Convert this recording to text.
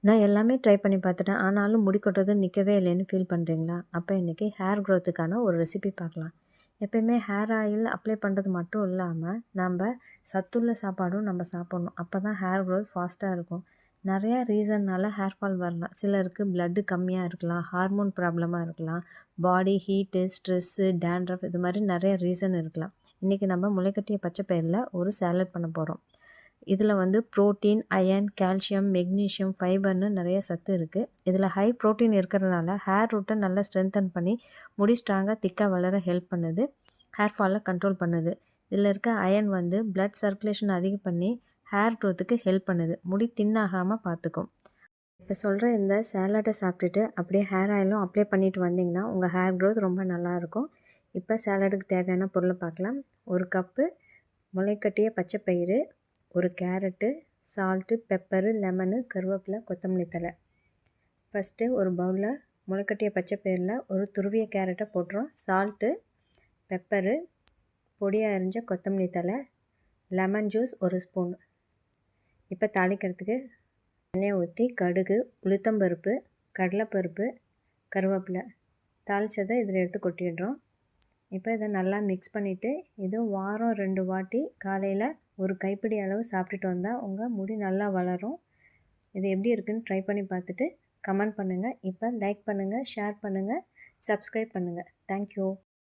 நான் எல்லாமே ட்ரை பண்ணி பார்த்துட்டேன். ஆனாலும் முடி கொட்டுறது நிக்கவே இல்லைன்னு ஃபீல் பண்ணுறீங்களா? அப்ப இன்னைக்கு ஹேர் க்ரோத்துக்கான ஒரு ரெசிபி பார்க்கலாம். எப்பயுமே ஹேர் ஆயில் அப்ளை பண்ணுறது மட்டும் இல்லாம, நம்ப சத்துள்ள சாப்பாடும் நம்ம சாப்பிடணும். அப்பதான் ஹேர் க்ரோத் ஃபாஸ்ட்டா இருக்கும். நெறையா ரீசன்னால ஹேர் ஃபால் வரலாம். சிலருக்கு பிளட் கம்மியா இருக்கலாம், ஹார்மோன் ப்ராப்ளமா இருக்கலாம், பாடி ஹீட்டு, ஸ்ட்ரெஸ்ஸு, டேண்ட்ரஃப் இது மாரி நெறைய ரீசன் இருக்கலாம். இன்னைக்கு நம்ம முளைக்கட்டிய பச்சை பயிர்ல ஒரு சாலட் பண்ண போறோம். இதில வந்து புரோட்டீன், அயர்ன், கால்சியம், மெக்னீசியம், ஃபைபர்னு நிறைய சத்து இருக்கு. இதில ஹை புரோட்டீன் இருக்கிறதுனால ஹேர் ரூட்டை நல்லா ஸ்ட்ரென்தன் பண்ணி முடி ஸ்ட்ராங்கா, திக்கா வளர ஹெல்ப் பண்ணுது. ஹேர் ஃபாலை கண்ட்ரோல் பண்ணுது. இதில இருக்க அயர்ன் வந்து பிளட் சர்க்குலேஷன் அதிகம் பண்ணி ஹேர் க்ரோத்துக்கு ஹெல்ப் பண்ணுது. முடி தின்னாகாம பார்த்துக்கும். இப்போ சொல்கிற இந்த சேலட்டை சாப்பிட்டுட்டு அப்படியே ஹேர் ஆயிலும் அப்ளை பண்ணிட்டு வந்தீங்கன்னா உங்கள் ஹேர் க்ரோத் ரொம்ப நல்லாயிருக்கும். இப்போ சேலடுக்கு தேவையான பொருளை பார்க்கலாம். 1 கப்பு முளைக்கட்டிய பச்சை பயிறு, 1 கேரட்டு, சால்ட்டு, பெப்பரு, லெமனு, கருவேப்பிலை, கொத்தமல்லி தழை. ஃபஸ்ட்டு ஒரு பவுலில் முளைக்கட்டிய பச்சை பயிரில் ஒரு துருவிய கேரட்டை போட்டுறோம். சால்ட்டு, பெப்பரு, பொடியாக அரிஞ்ச கொத்தமல்லி தழை, லெமன் ஜூஸ் 1 ஸ்பூன். இப்போ தாளிக்கிறதுக்கு எண்ணெயை ஊற்றி கடுகு, உளுத்தம்பருப்பு, கடலைப்பருப்பு, கருவேப்பிலை தாளித்ததை இதில் எடுத்து கொட்டிடுறோம். இப்போ இதை நல்லா மிக்ஸ் பண்ணிவிட்டு இது வாரம் 2 வாட்டி காலையில் ஒரு கைப்பிடி அளவு சாப்பிட்டுட்டு வந்தால் உங்கள் முடி நல்லா வளரும். இது எப்படி இருக்குன்னு ட்ரை பண்ணி பார்த்துட்டு கமெண்ட் பண்ணுங்கள். இப்போ லைக் பண்ணுங்கள், ஷேர் பண்ணுங்கள், சப்ஸ்கிரைப் பண்ணுங்கள். தேங்க்யூ.